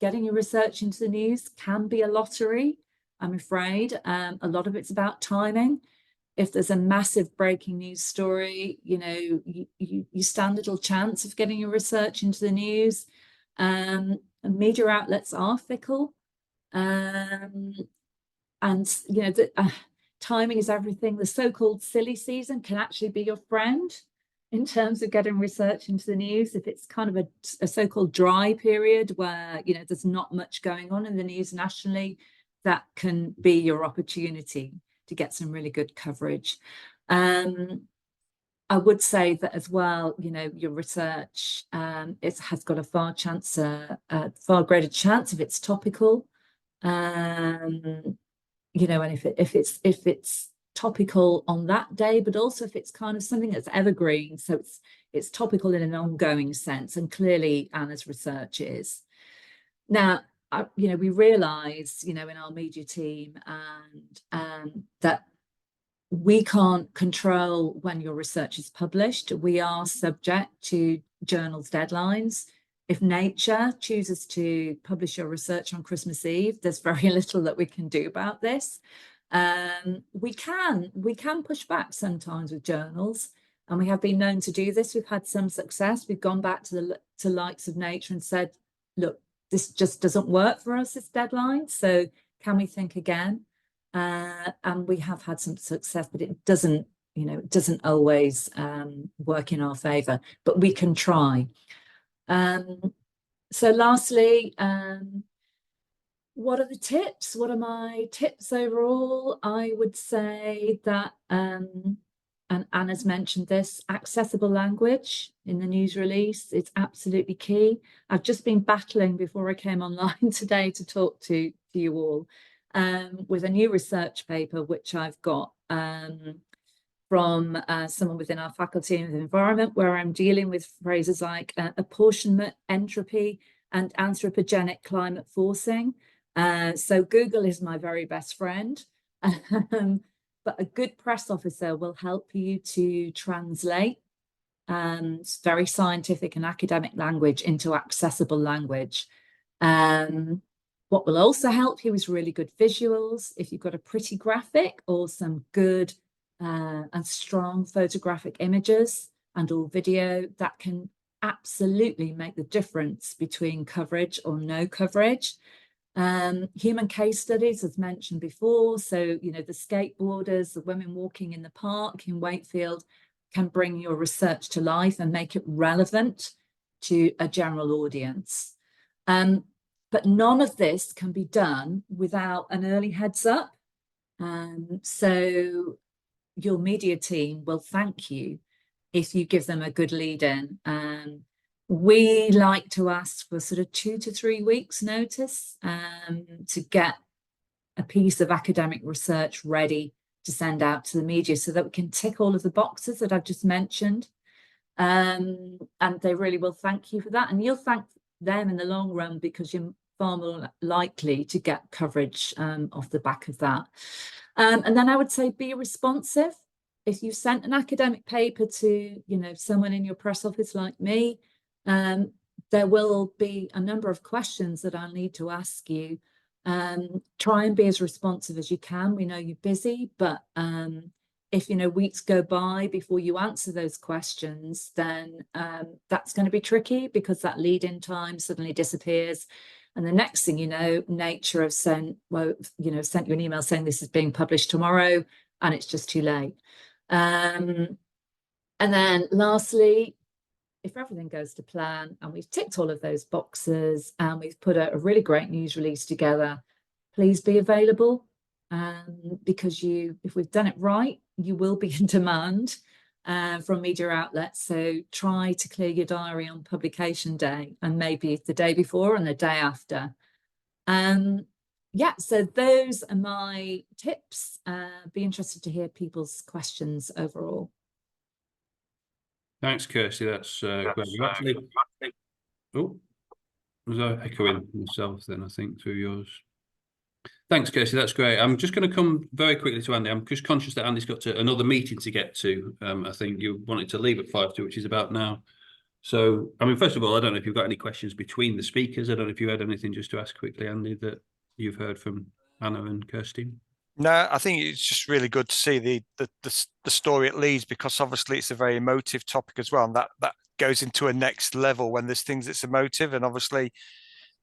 getting your research into the news can be a lottery, I'm afraid. A lot of it's about timing. If there's a massive breaking news story, you know, you stand little chance of getting your research into the news. And media outlets are fickle. And, you know, timing is everything. The so-called silly season can actually be your friend in terms of getting research into the news. If it's kind of a so-called dry period where, you know, there's not much going on in the news nationally, that can be your opportunity to get some really good coverage. I would say that as well, you know, your research has got a far greater chance if it's topical. You know, and if it's topical on that day, but also if it's kind of something that's evergreen, so it's topical in an ongoing sense, and clearly Anna's research is. Now, you know, we realise, you know, in our media team and that we can't control when your research is published. We are subject to journals' deadlines. If Nature chooses to publish your research on Christmas Eve, there's very little that we can do about this. We can push back sometimes with journals, and we have been known to do this. We've had some success. We've gone back to the likes of Nature and said, look, this just doesn't work for us, this deadline, so can we think again? And we have had some success, but it doesn't, you know, it doesn't always work in our favour, but we can try. So lastly, what are the tips? What are my tips overall? I would say that, and Anna's mentioned this, accessible language in the news release is absolutely key. I've just been battling before I came online today to talk to you all with a new research paper, which I've got from someone within our faculty of environment, where I'm dealing with phrases like apportionment, entropy, and anthropogenic climate forcing. So Google is my very best friend. But a good press officer will help you to translate very scientific and academic language into accessible language. What will also help you is really good visuals. If you've got a pretty graphic or some good and strong photographic images and all video, that can absolutely make the difference between coverage or no coverage. Human case studies, as mentioned before, so the skateboarders, the women walking in the park in Wakefield, can bring your research to life and make it relevant to a general audience. But none of this can be done without an early heads up. So your media team will thank you if you give them a good lead in. We like to ask for sort of 2 to 3 weeks notice to get a piece of academic research ready to send out to the media so that we can tick all of the boxes that I've just mentioned. And they really will thank you for that. And you'll thank them in the long run because you're far more likely to get coverage off the back of that. And then I would say be responsive. If you sent an academic paper to someone in your press office like me, there will be a number of questions that I'll need to ask you. Try and be as responsive as you can. We know you're busy, but if weeks go by before you answer those questions, then that's going to be tricky because that lead-in time suddenly disappears. And the next thing you know, Nature have sent you an email saying this is being published tomorrow, and it's just too late. And then lastly, if everything goes to plan and we've ticked all of those boxes and we've put a really great news release together, please be available, because if we've done it right, you will be in demand from media outlets. So try to clear your diary on publication day and maybe the day before and the day after. So those are my tips. Be interested to hear people's questions overall. Thanks, Kersti. That's great. Oh, was I echoing myself then, I think, through yours? Thanks, Kersti. That's great. I'm just going to come very quickly to Andy. I'm just conscious that Andy's got another meeting to get to. I think you wanted to leave at 5:00, which is about now. So, first of all, I don't know if you've got any questions between the speakers. I don't know if you had anything just to ask quickly, Andy, that you've heard from Anna and Kersti. No, I think it's just really good to see the story at Leeds, because obviously it's a very emotive topic as well, and that goes into a next level when there's things that's emotive. And obviously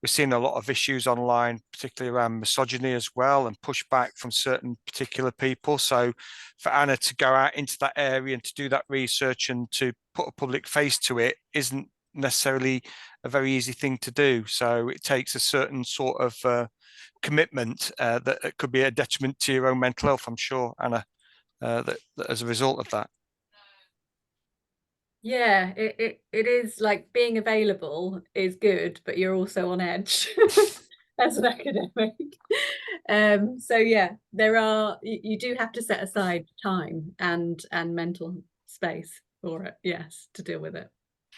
we're seeing a lot of issues online, particularly around misogyny as well, and pushback from certain particular people. So for Anna to go out into that area and to do that research and to put a public face to it isn't necessarily a very easy thing to do. So it takes a certain sort of commitment that it could be a detriment to your own mental health, I'm sure, Anna, that as a result of that. Yeah, it is like being available is good, but you're also on edge as an academic. So yeah, you do have to set aside time and mental space for it, yes, to deal with it.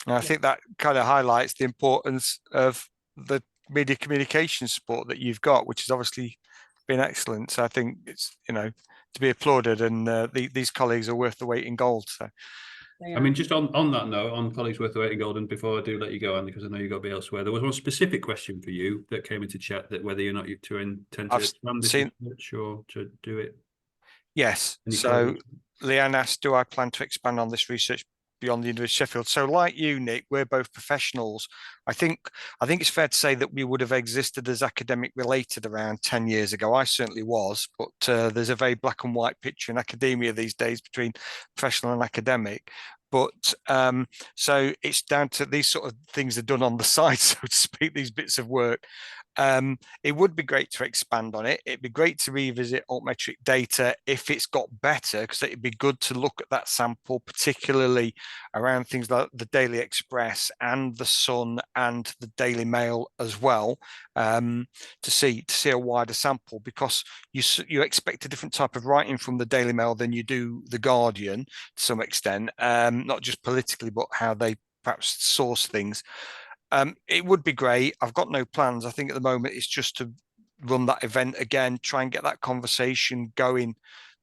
And I think that kind of highlights the importance of the media communication support that you've got, which has obviously been excellent. So I think it's to be applauded, and these colleagues are worth the weight in gold. So just on that note, on colleagues worth the weight in gold, and before I do let you go, Andy, because I know you've got to be elsewhere, there was one specific question for you that came into chat, that whether or not you two intend to run this research or to do it. Yes. So Leanne asked, do I plan to expand on this research beyond the University of Sheffield? So like you, Nick, we're both professionals. I think it's fair to say that we would have existed as academic related around 10 years ago. I certainly was, but there's a very black and white picture in academia these days between professional and academic. But so it's down to these sort of things are done on the side, so to speak, these bits of work. It would be great to expand on it. It'd be great to revisit altmetric data if it's got better, because it'd be good to look at that sample, particularly around things like the Daily Express and the Sun and the Daily Mail as well, to see a wider sample, because you expect a different type of writing from the Daily Mail than you do the Guardian to some extent, not just politically, but how they perhaps source things. It would be great. I've got no plans. I think at the moment it's just to run that event again, try and get that conversation going,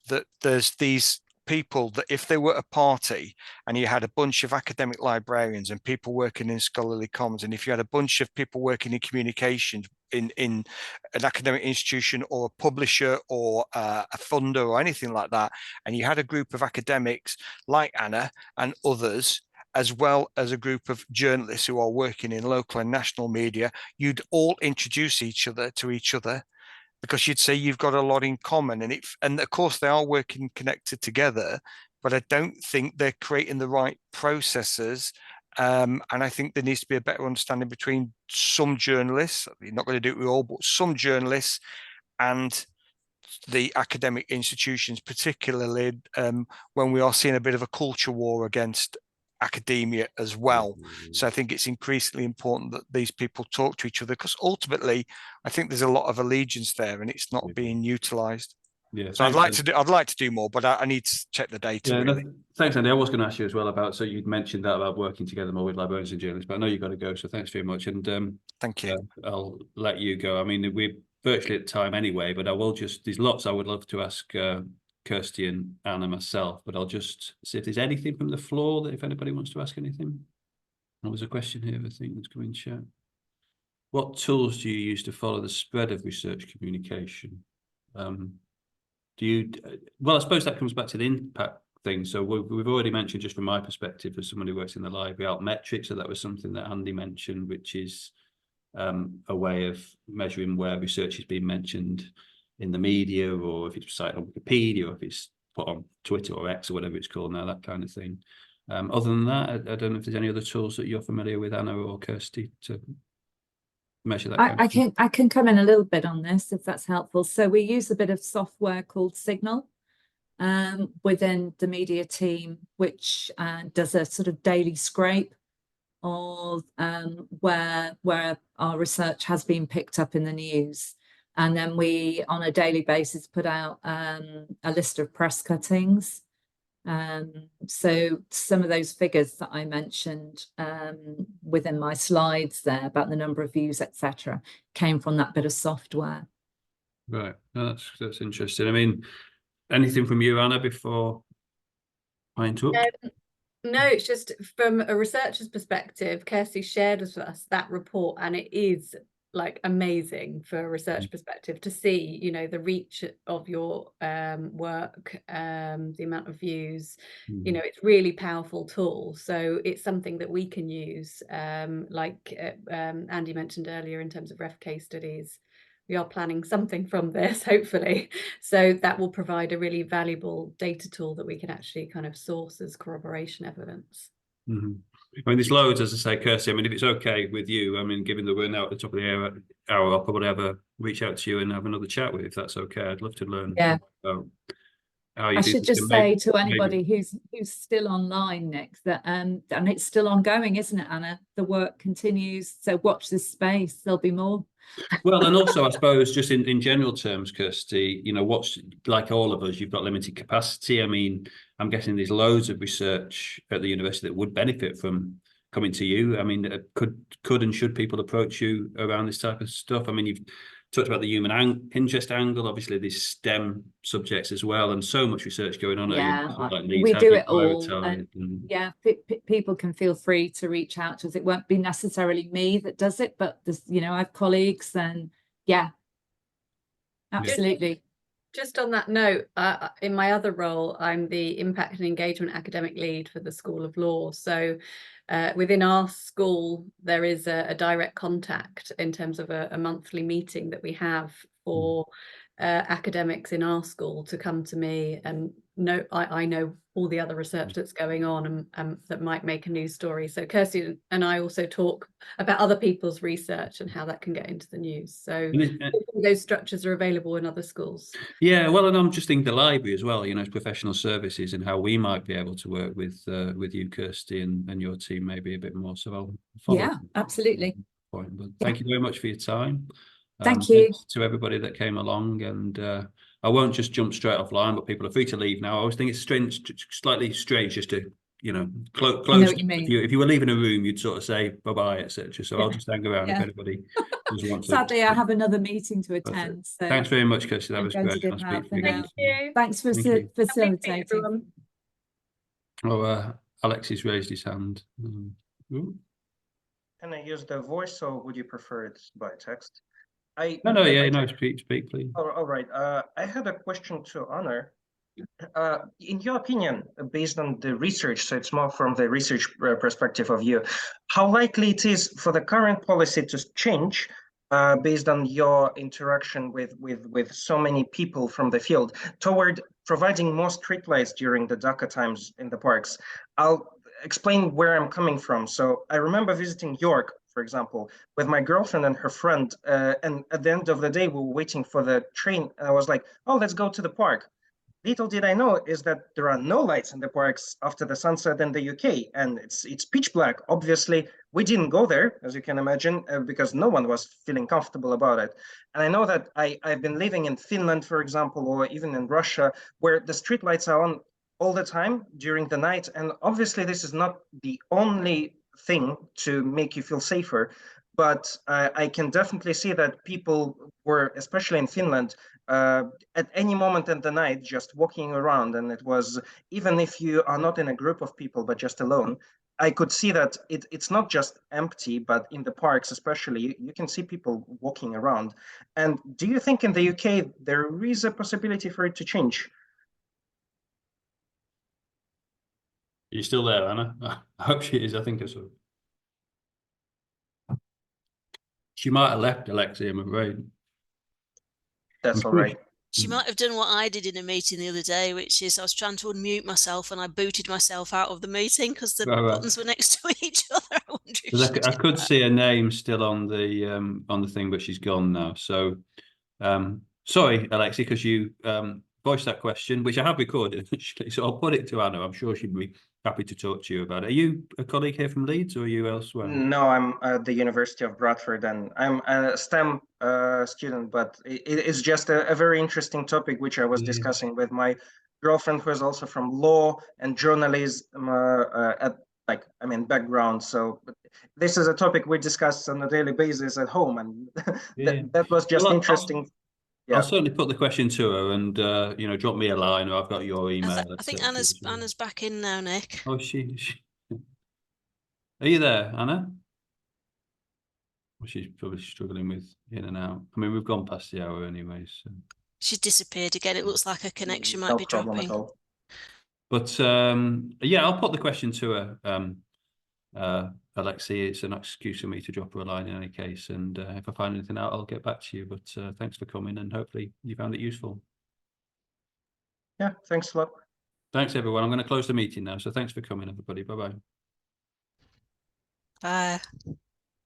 that there's these people that if they were at a party and you had a bunch of academic librarians and people working in scholarly commons, and if you had a bunch of people working in communications in an academic institution or a publisher or a funder or anything like that, and you had a group of academics like Anna and others, as well as a group of journalists who are working in local and national media, you'd all introduce each other to each other, because you'd say you've got a lot in common, and of course they are working connected together, but I don't think they're creating the right processes. And I think there needs to be a better understanding between some journalists. You're not going to do it with all, but some journalists and the academic institutions, particularly when we are seeing a bit of a culture war against academia as well. So I think it's increasingly important that these people talk to each other, because ultimately I think there's a lot of allegiance there and it's not being utilized. Yeah, so I'd like to do more, but I need to check the data. Yeah, really. no, thanks, Andy. I was going to ask you as well about, so you'd mentioned that about working together more with librarians and journalists, but I know you've got to go, so thanks very much. And thank you. I'll let you go. I mean, we're virtually at time anyway, but I will just, there's lots I would love to ask Kersti and Anna myself, but I'll just see if there's anything from the floor that if anybody wants to ask anything. There was a question here, I think, that's coming in chat. What tools do you use to follow the spread of research communication? Well, I suppose that comes back to the impact thing. So we've already mentioned, just from my perspective as someone who works in the library, altmetrics. So that was something that Andy mentioned, which is a way of measuring where research is being mentioned in the media, or if it's cited on Wikipedia, or if it's put on Twitter or X or whatever it's called now, that kind of thing. Other than that, I don't know if there's any other tools that you're familiar with, Anna or Kersti, to measure that. I can come in a little bit on this if that's helpful. So we use a bit of software called Signal within the media team, which does a sort of daily scrape of where our research has been picked up in the news. And then we, on a daily basis, put out a list of press cuttings. So some of those figures that I mentioned within my slides there about the number of views, etc., came from that bit of software. Right, no, that's interesting. I mean, anything from you, Anna, before I interrupt? No, it's just from a researcher's perspective, Kersti shared with us that report, and it is like amazing for a research perspective to see, you know, the reach of your work, the amount of views. You know, it's really powerful tool. So it's something that we can use, like Andy mentioned earlier, in terms of ref case studies. We are planning something from this, hopefully. So that will provide a really valuable data tool that we can actually kind of source as corroboration evidence. I mean, there's loads, as I say, Kersti. I mean, if it's okay with you, I mean, given that we're now at the top of the hour, I'll probably reach out to you and have another chat with you, if that's okay. I'd love to learn. Yeah. About how you I do should this. just say to anybody who's still online, Nick, that and it's still ongoing, isn't it, Anna? The work continues. So watch this space. There'll be more. Well, and also, I suppose, just in general terms, Kersti, you know, what's like all of us, you've got limited capacity. I mean, I'm guessing there's loads of research at the university that would benefit from coming to you. I mean, could and should people approach you around this type of stuff? I mean, you've talked about the human interest angle. Obviously, there's STEM subjects as well, and so much research going on. Yeah, like Leeds, we do it all. and yeah, people can feel free to reach out to us. It won't be necessarily me that does it, but there's, you know, I have colleagues, and yeah, absolutely. Just on that note, in my other role, I'm the Impact and Engagement Academic Lead for the School of Law. So within our school, there is a direct contact in terms of a monthly meeting that we have for academics in our school to come to me, and I know all the other research that's going on and that might make a news story. So Kersti and I also talk about other people's research and how that can get into the news. So those structures are available in other schools. Yeah, well, and I'm just thinking the library as well, you know, professional services, and how we might be able to work with you, Kersti, and your team maybe a bit more. So I'll follow absolutely. Point. But thank you very much for your time. Thank you to everybody that came along, and I won't just jump straight offline, but people are free to leave now. I always think it's slightly strange just to, you know, close. If you were leaving a room, you'd sort of say bye-bye, etc. So I'll just hang around if anybody wants to. Sadly, I have another meeting to attend. So thanks very much, Kersti. That was great. Thank you. Thanks for facilitating. Oh, Alexis raised his hand. Ooh. Can I use the voice, or would you prefer it by text? No, yeah, no, speak, please. All right. I had a question to Anna. In your opinion, based on the research, so it's more from the research perspective of you, how likely it is for the current policy to change based on your interaction with so many people from the field toward providing more streetlights during the darker times in the parks? I'll explain where I'm coming from. So I remember visiting York, for example, with my girlfriend and her friend, and at the end of the day, we were waiting for the train, and I was like, oh, let's go to the park. Little did I know is that there are no lights in the parks after the sunset in the UK, and it's pitch black. Obviously, we didn't go there, as you can imagine, because no one was feeling comfortable about it. And I know that I've been living in Finland, for example, or even in Russia, where the streetlights are on all the time during the night. And obviously, this is not the only thing to make you feel safer. But I can definitely see that people were, especially in Finland, at any moment in the night, just walking around. And it was, even if you are not in a group of people, but just alone, I could see that it's not just empty, but in the parks especially, you can see people walking around. And do you think in the UK, there is a possibility for it to change? Are you still there, Anna? I hope she is. I think so. She might have left, Alexia, I'm afraid. That's all right. She might have done what I did in a meeting the other day, which is I was trying to unmute myself and I booted myself out of the meeting because the buttons were next to each other. I wonder if I could see her name still on the thing, but she's gone now. So sorry, Alexia, because you voiced that question, which I have recorded actually. So I'll put it to Anna. I'm sure she'd be happy to talk to you about it. Are you a colleague here from Leeds, or are you elsewhere? No, I'm at the University of Bradford, and I'm a STEM student, but it's just a very interesting topic, which I was discussing with my girlfriend, who is also from law and journalism background. So this is a topic we discuss on a daily basis at home, and that was just interesting. I'll certainly put the question to her, and drop me a line, or I've got your email. I think Anna's back in now, Nick. Oh, she. Are you there, Anna? Well, she's probably struggling with in and out. I mean, we've gone past the hour anyway, so. She's disappeared again. It looks like her connection might be dropping. But yeah, I'll put the question to her, Alexia. It's an excuse for me to drop her a line in any case, and if I find anything out, I'll get back to you. But thanks for coming, and hopefully you found it useful. Yeah, thanks a lot. Thanks, everyone. I'm going to close the meeting now. So thanks for coming, everybody. Bye-bye. Bye.